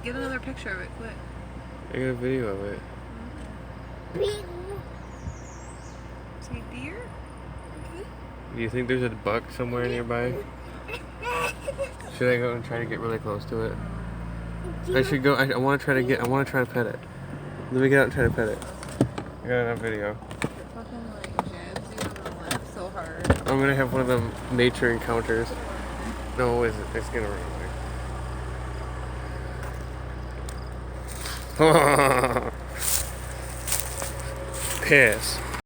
Get another picture of it, quick. I got a video of it. See deer? Do you think there's a buck somewhere nearby? Should I go and try to get really close to it? I should go. I want to try to get. I want to try to pet it. Let me get out and try to pet it. I got enough video. Fucking like jabs you and gonna laugh so hard. I'm gonna have one of them nature encounters. No, is it? It's gonna run away. Piss.